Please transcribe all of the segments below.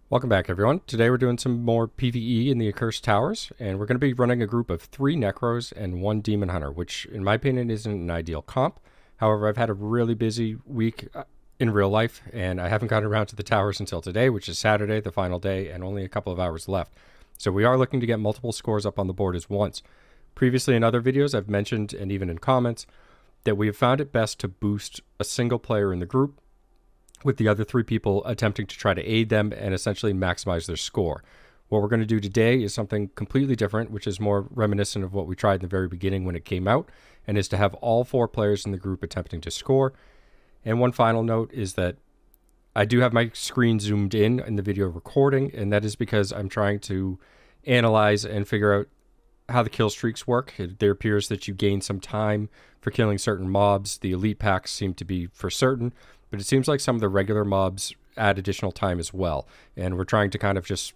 Welcome back, everyone. Today we're doing some more PvE in the Accursed Towers, and we're going to be running a group of 3 Necros and 1 Demon Hunter, which, in my opinion, isn't an ideal comp. However, I've had a really busy week in real life, and I haven't gotten around to the towers until today, which is Saturday, the final day, and only a couple of hours left. So we are looking to get multiple scores up on the board as once. Previously in other videos, I've mentioned, and even in comments, that we have found it best to boost a single player in the group, with the other 3 people attempting to try to aid them and essentially maximize their score. What we're going to do today is something completely different, which is more reminiscent of what we tried in the very beginning when it came out, and is to have all 4 players in the group attempting to score. And one final note is that I do have my screen zoomed in the video recording, and that is because I'm trying to analyze and figure out how the kill streaks work. There appears that you gain some time for killing certain mobs. The elite packs seem to be for certain, but it seems like some of the regular mobs add additional time as well. And we're trying to kind of just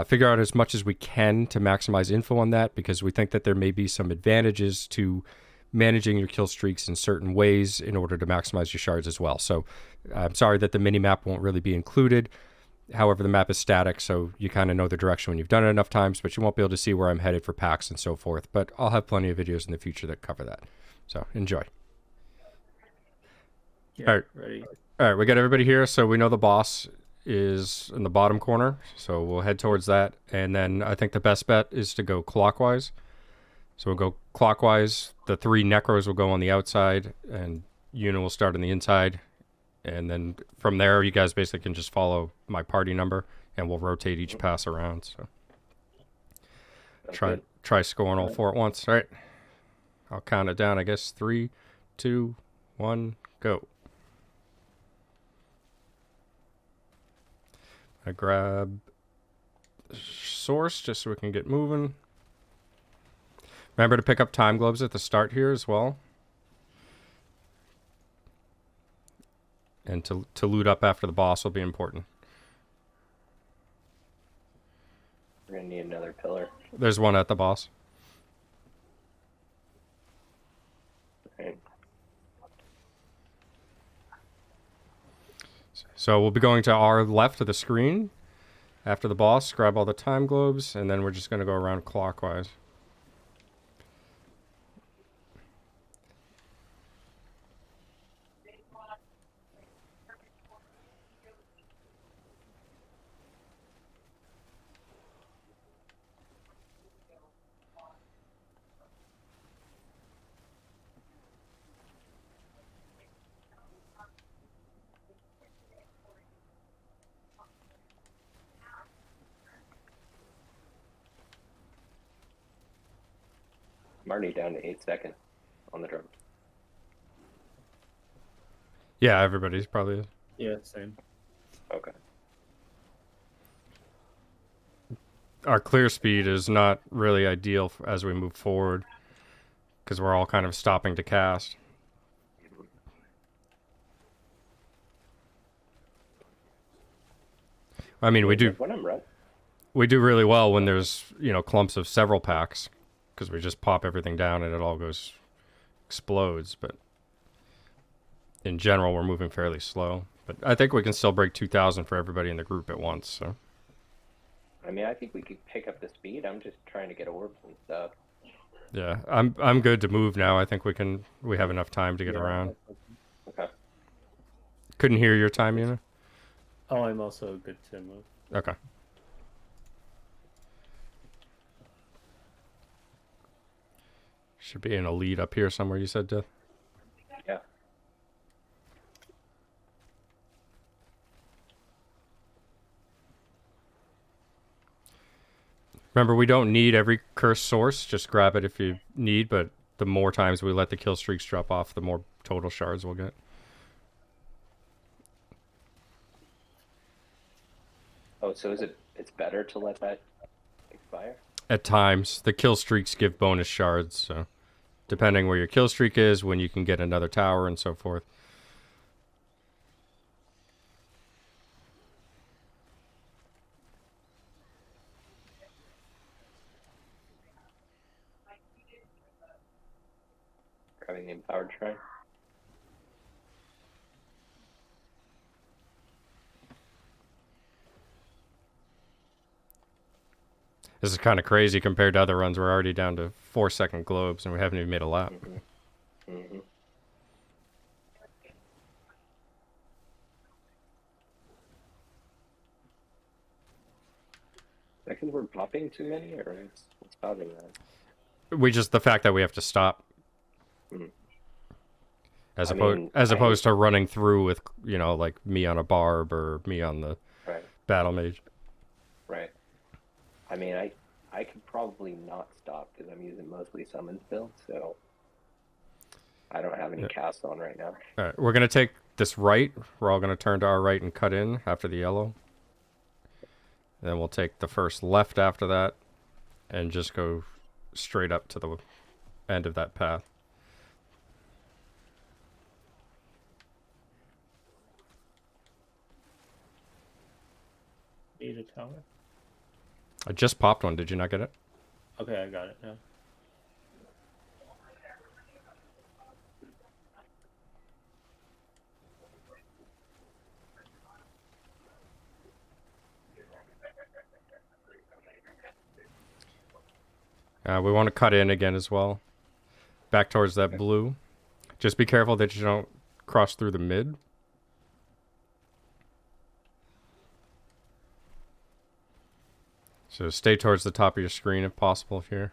figure out as much as we can to maximize info on that, because we think that there may be some advantages to managing your kill streaks in certain ways in order to maximize your shards as well. So I'm sorry that the mini map won't really be included. However, the map is static, so you kind of know the direction when you've done it enough times, but you won't be able to see where I'm headed for packs and so forth. But I'll have plenty of videos in the future that cover that. So enjoy. Yeah, all right, ready. All right, we got everybody here, so we know the boss is in the bottom corner, so we'll head towards that. And then I think the best bet is to go clockwise. So we'll go clockwise. The 3 Necros will go on the outside, and Una will start on the inside. And then from there, you guys basically can just follow my party number, and we'll rotate each pass around. So try scoring all 4 at once. All right, I'll count it down. I guess 3, 2, 1, go. I grab source just so we can get moving. Remember to pick up time globes at the start here as well. And to loot up after the boss will be important. We're gonna need another pillar. There's one at the boss. Right. So we'll be going to our left of the screen after the boss, grab all the time globes, and then we're just going to go around clockwise. I'm already down to 8 seconds on the drum. Yeah, everybody's probably is. Yeah, same. Okay. Our clear speed is not really ideal as we move forward, because we're all kind of stopping to cast. I mean, we do really well when there's, clumps of several packs, because we just pop everything down and it all explodes. But in general, we're moving fairly slow. But I think we can still break 2,000 for everybody in the group at once. So. I mean, I think we could pick up the speed. I'm just trying to get orbs and stuff. Yeah, I'm good to move now. I think we have enough time to get around. Okay. Couldn't hear your time, Una? Oh, I'm also good to move. Okay. Should be an elite up here somewhere, you said, Death? Yeah. Remember, we don't need every cursed source. Just grab it if you need, but the more times we let the kill streaks drop off, the more total shards we'll get. Oh, so it's better to let that expire? At times, the kill streaks give bonus shards, so depending where your kill streak is, when you can get another tower and so forth. Grabbing the empowered shrine. This is kind of crazy compared to other runs. We're already down to 4-second globes, and we haven't even made a lap. Mm-hmm. Because we're popping too many, or what's causing that? The fact that we have to stop. Mm. As I opposed to running through with, like me on a barb or me on the Right. battle mage. Right. I mean, I could probably not stop because I'm using mostly summons build, so I don't have any casts on right now. All right, we're gonna take this right. We're all gonna turn to our right and cut in after the yellow. Then we'll take the first left after that, and just go straight up to the end of that path. Need a tower? I just popped one. Did you not get it? Okay, I got it now. We want to cut in again as well. Back towards that blue. Just be careful that you don't cross through the mid. So stay towards the top of your screen if possible here.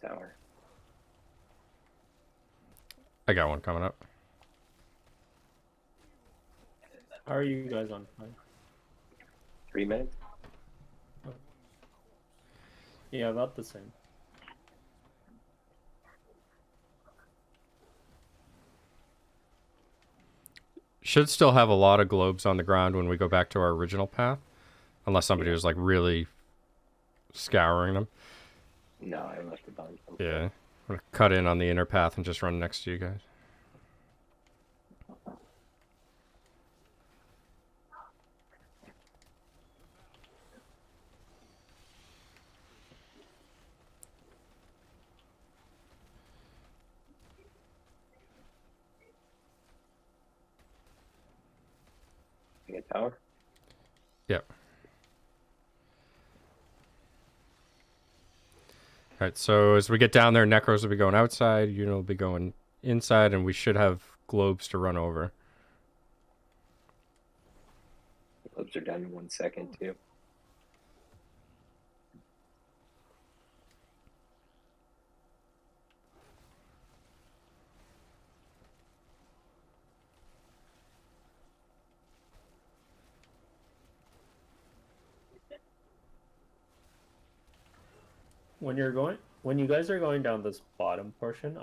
Tower. I got one coming up. How are you guys on time? 3 minutes? Oh. Yeah, about the same. Should still have a lot of globes on the ground when we go back to our original path. Unless somebody was like really scouring them. No, I must have done something. Yeah. I'm gonna cut in on the inner path and just run next to you guys. A tower? Yep. Alright, so as we get down there, Necros will be going outside, Yuna will be going inside, and we should have globes to run over. The globes are done in 1 second, too. When you guys are going down this bottom portion,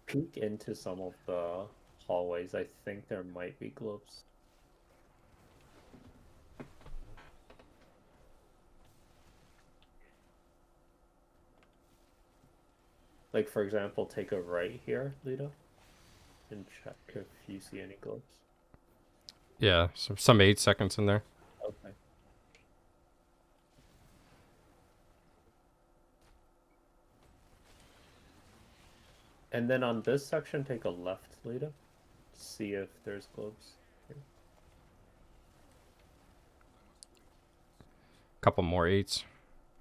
peek into some of the hallways. I think there might be globes. Like, for example, take a right here, Lita, and check if you see any globes. Yeah, so some 8 seconds in there. Okay. And then on this section, take a left, Lita. See if there's globes. Here. Couple more 8s.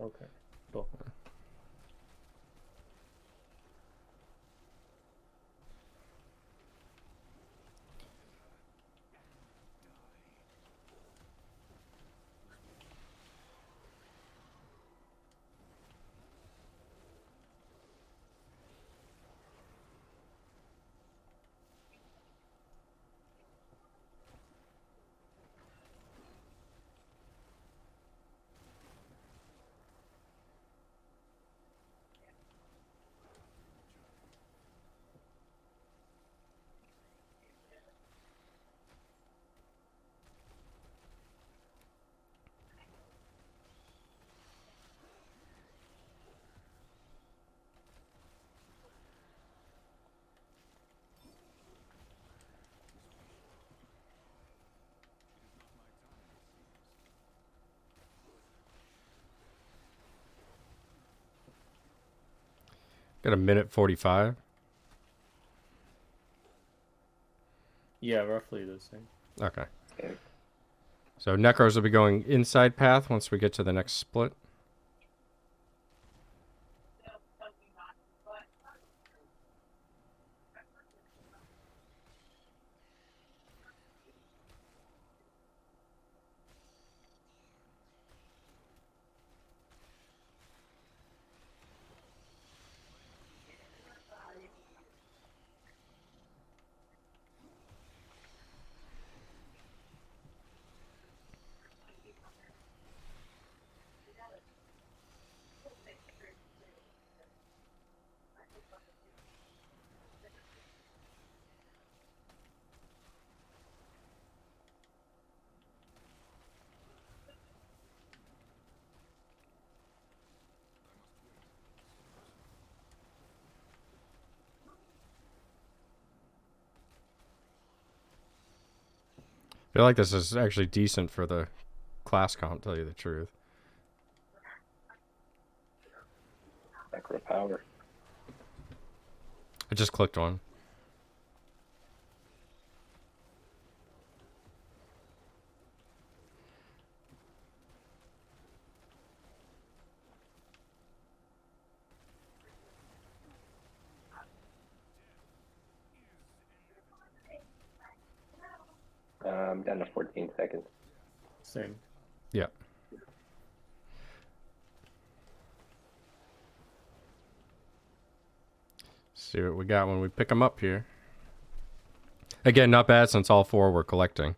Okay, cool. Got a minute 45. Yeah, roughly the same. Okay. Okay. So Necros will be going inside path once we get to the next split. I feel like this is actually decent for the class comp, tell you the truth. Necro power. I just clicked one. I'm down to 14 seconds. Same. Yeah. See what we got when we pick them up here. Again, not bad since all four were collecting.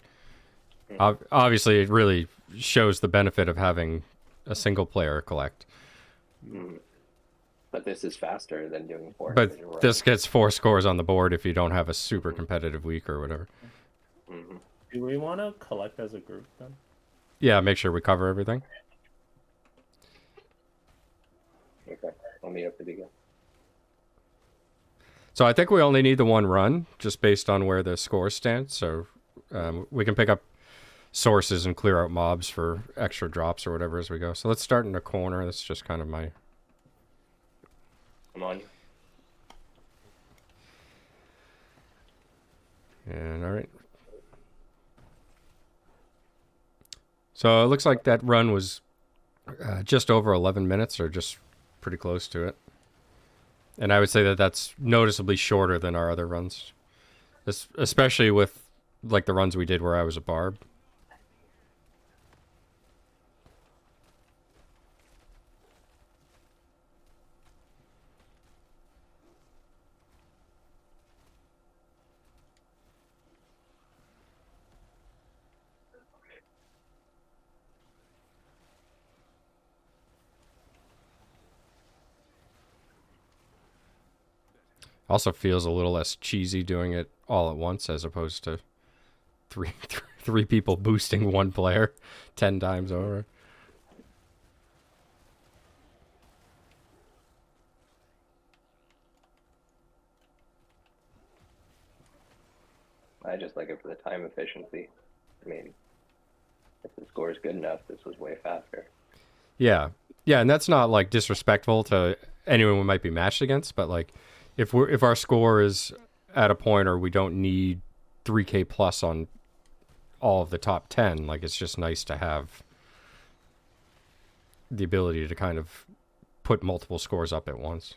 Obviously, it really shows the benefit of having a single player collect. Mm. But this is faster than doing 4. But this gets 4 scores on the board if you don't have a super competitive week or whatever. Mm-hmm. Do we want to collect as a group then? Yeah, make sure we cover everything. Okay, I'll meet up with you guys. So I think we only need the one run, just based on where the scores stand. So we can pick up sources and clear out mobs for extra drops or whatever as we go. So let's start in the corner. That's just kind of my... I'm on you. And all right. So it looks like that run was just over 11 minutes or just pretty close to it. And I would say that that's noticeably shorter than our other runs, especially with like the runs we did where I was a barb. Also feels a little less cheesy doing it all at once as opposed to three people boosting one player 10 times over. I just like it for the time efficiency. I mean, if the score is good enough, this was way faster. Yeah. Yeah, and that's not like disrespectful to anyone we might be matched against, but like if our score is at a point or we don't need 3K plus on all of the top 10, like it's just nice to have the ability to kind of put multiple scores up at once.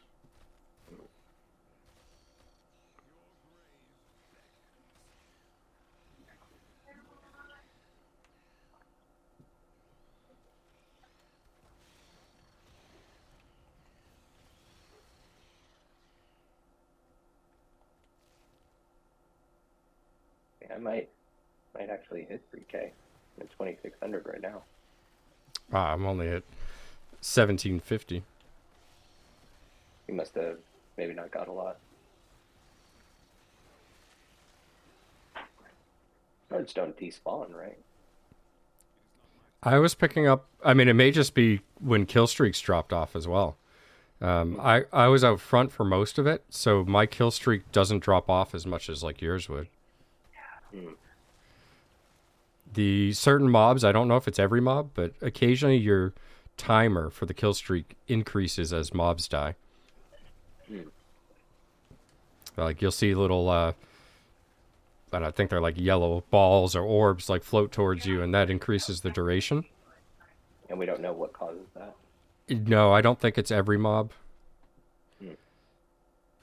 I might actually hit 3K. I'm at 2,600 right now. I'm only at 1750. You must have maybe not got a lot. Birds don't despawn, right? I was picking up, I mean, it may just be when kill streaks dropped off as well. I was out front for most of it, so my kill streak doesn't drop off as much as like yours would. Hmm. The certain mobs, I don't know if it's every mob, but occasionally your timer for the kill streak increases as mobs die. Mm. Like you'll see little, and I think they're like yellow balls or orbs like float towards you, and that increases the duration. And we don't know what causes that. No, I don't think it's every mob. Mm.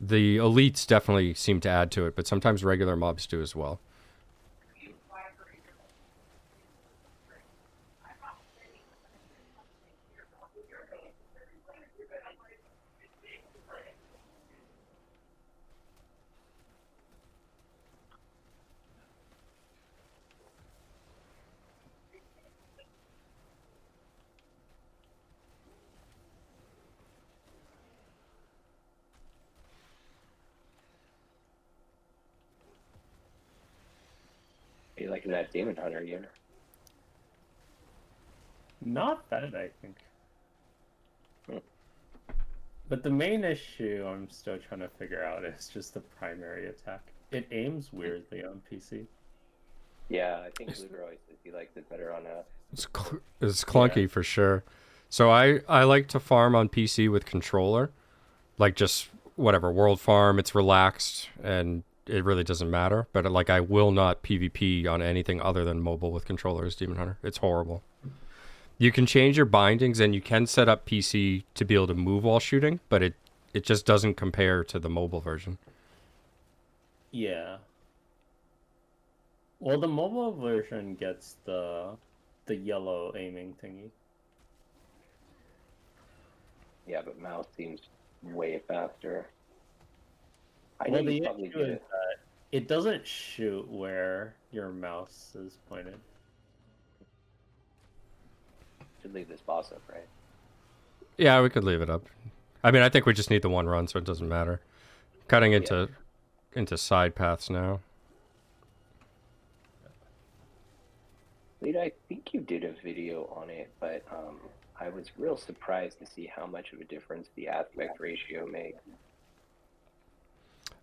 The elites definitely seem to add to it, but sometimes regular mobs do as well. Are you liking that Demon Hunter unit? Not bad, I think. Hmm. But the main issue I'm still trying to figure out is just the primary attack. It aims weirdly on PC. Yeah, I think Luger always says he likes it better on a. It's clunky for sure. So I like to farm on PC with controller, like just whatever world farm. It's relaxed and it really doesn't matter. But like I will not PvP on anything other than mobile with controllers. Demon Hunter, it's horrible. You can change your bindings and you can set up PC to be able to move while shooting, but it just doesn't compare to the mobile version. Yeah. Well, the mobile version gets the yellow aiming thingy. Yeah, but mouse seems way faster. I Well, know you the probably issue get is it. that it doesn't shoot where your mouse is pointed. Should leave this boss up, right? Yeah, we could leave it up. I mean, I think we just need the one run, so it doesn't matter. Cutting into side paths now. Lead, I think you did a video on it, but I was real surprised to see how much of a difference the aspect ratio makes.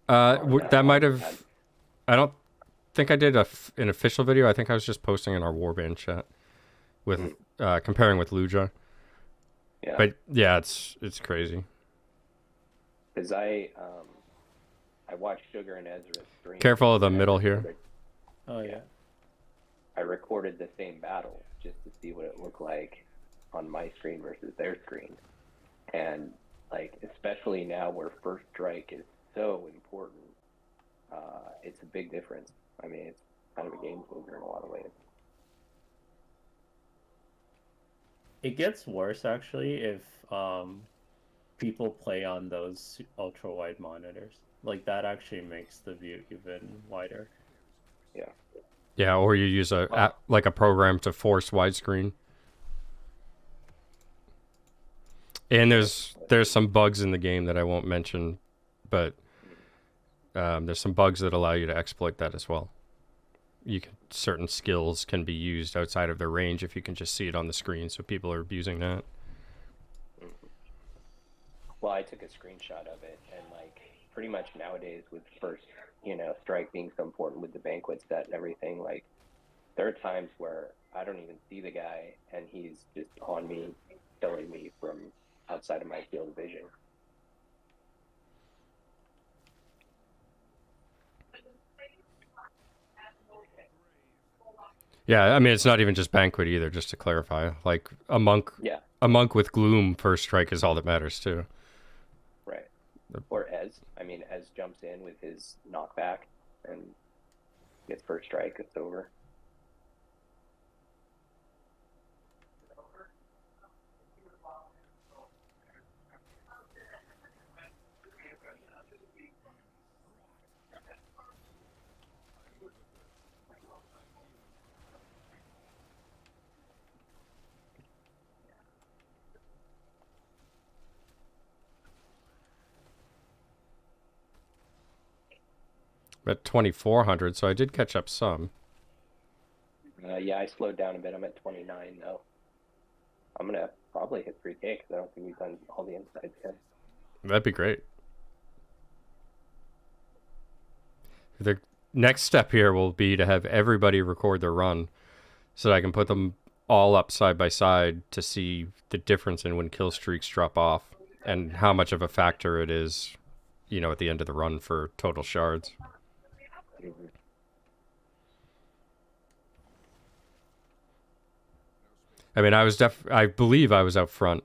That might have. I don't think I did an official video. I think I was just posting in our Warband chat with comparing with Luja. Yeah. But yeah, it's crazy. Because I watched Sugar and Ezra stream. Careful of the middle here. Oh yeah. I recorded the same battle just to see what it looked like on my screen versus their screen. And like, especially now where first strike is so important, it's a big difference. I mean, it's kind of a game changer in a lot of ways. It gets worse actually if people play on those ultra wide monitors. Like that actually makes the view even wider. Yeah. Yeah, or you use a program to force widescreen. And there's some bugs in the game that I won't mention, but there's some bugs that allow you to exploit that as well. Certain skills can be used outside of their range if you can just see it on the screen, so people are abusing that. Well, I took a screenshot of it, and like pretty much nowadays with first, strike being so important with the banquet set and everything, like there are times where I don't even see the guy and he's just on me, killing me from outside of my field of vision. Yeah, I mean it's not even just banquet either, just to clarify. Like a monk with gloom first strike is all that matters too. Right. Or Ez. I mean, Ez jumps in with his knockback and gets first strike, it's over. At 2400, so I did catch up some. Yeah, I slowed down a bit. I'm at 29 though. I'm gonna probably hit 3K because I don't think we've done all the insides yet. That'd be great. The next step here will be to have everybody record their run so that I can put them all up side by side to see the difference in when kill streaks drop off and how much of a factor it is at the end of the run for total shards. Mhm. I mean, I believe I was out front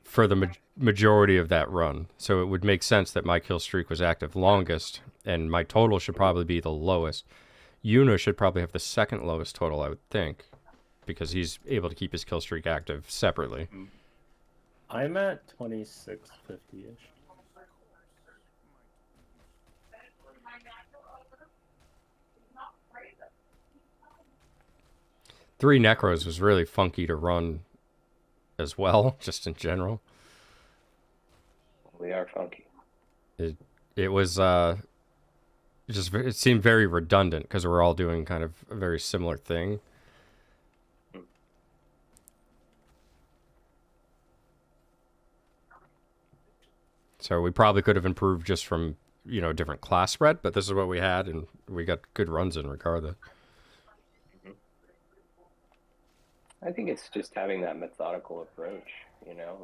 for the majority of that run, so it would make sense that my kill streak was active longest, and my total should probably be the lowest. Yuna should probably have the second lowest total, I would think, because he's able to keep his kill streak active separately. I'm at 2650-ish. Three Necros was really funky to run as well, just in general. We are funky. It was it seemed very redundant because we're all doing kind of a very similar thing. So we probably could have improved just from, a different class spread, but this is what we had, and we got good runs in regardless. I think it's just having that methodical approach,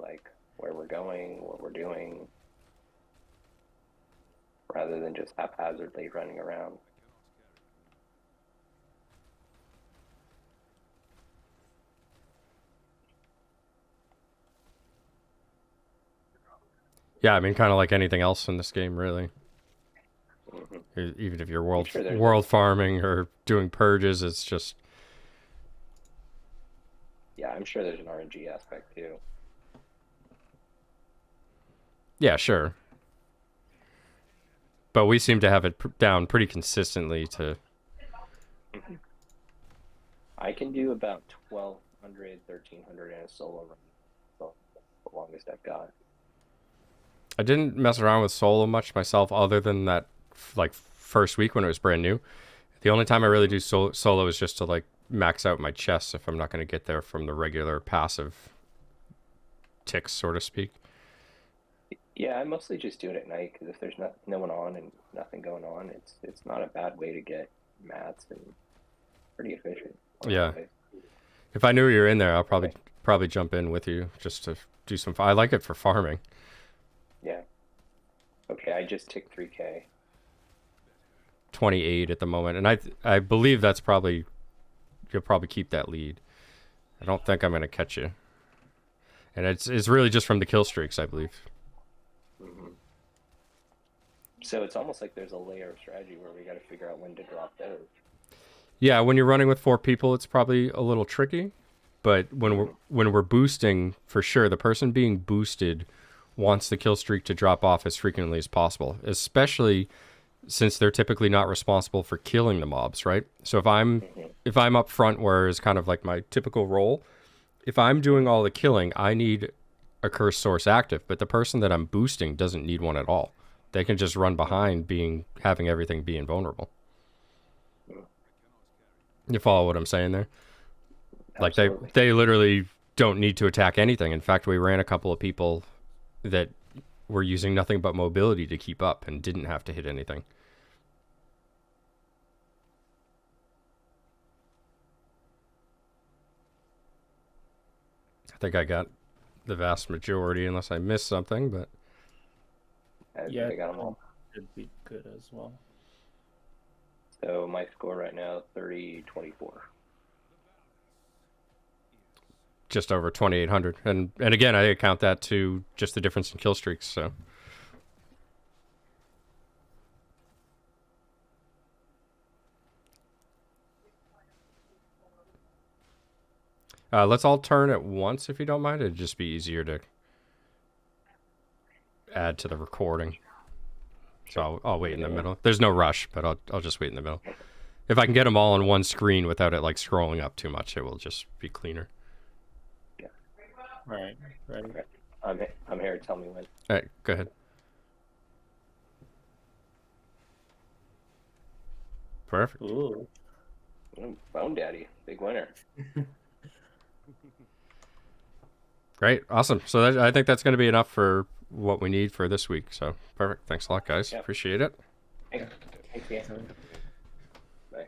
like where we're going, what we're doing, rather than just haphazardly running around. Yeah, I mean, kind of like anything else in this game, really. Mm-hmm. Even if you're world sure farming or doing purges, it's just... Yeah, I'm sure there's an RNG aspect too. Yeah, sure. But we seem to have it down pretty consistently to... I can do about 1,200, 1,300 in a solo run. So that's the longest I've got. I didn't mess around with solo much myself, other than that, first week when it was brand new. The only time I really do solo is just to, max out my chests if I'm not going to get there from the regular passive ticks, so to speak. Yeah, I mostly just do it at night, because if there's no one on and nothing going on, it's not a bad way to get mats and pretty efficient. Yeah. If I knew you were in there, I'll probably jump in with you just to do some... I like it for farming. Yeah. Okay, I just ticked 3K. 28 at the moment, and I believe that's probably... You'll probably keep that lead. I don't think I'm going to catch you. And it's really just from the kill streaks, I believe. Mm-hmm. So it's almost like there's a layer of strategy where we got to figure out when to drop those. Yeah, when you're running with 4 people, it's probably a little tricky. But when we're boosting, for sure, the person being boosted wants the kill streak to drop off as frequently as possible, especially since they're typically not responsible for killing the mobs, right? So if I'm up front, where is kind of like my typical role, if I'm doing all the killing, I need a curse source active, but the person that I'm boosting doesn't need one at all. They can just run behind, having everything be invulnerable. You follow what I'm saying there? Absolutely. Like they literally don't need to attack anything. In fact, we ran a couple of people that were using nothing but mobility to keep up and didn't have to hit anything. I think I got the vast majority, unless I missed something, but... I got them all. Should be good as well. So my score right now, 30-24. Just over 2,800. And again, I account that to just the difference in kill streaks, so... Let's all turn at once, if you don't mind. It'd just be easier to add to the recording. So I'll wait in the middle. There's no rush, but I'll just wait in the middle. If I can get them all on one screen without it scrolling up too much, it will just be cleaner. Yeah. All right. Ready? Okay. I'm here. Tell me when. All right, go ahead. Perfect. Ooh. Bone Daddy, big winner. Great, awesome. So I think that's going to be enough for what we need for this week. So perfect. Thanks a lot, guys. Yep. Appreciate it. Thanks, Anthony. Bye.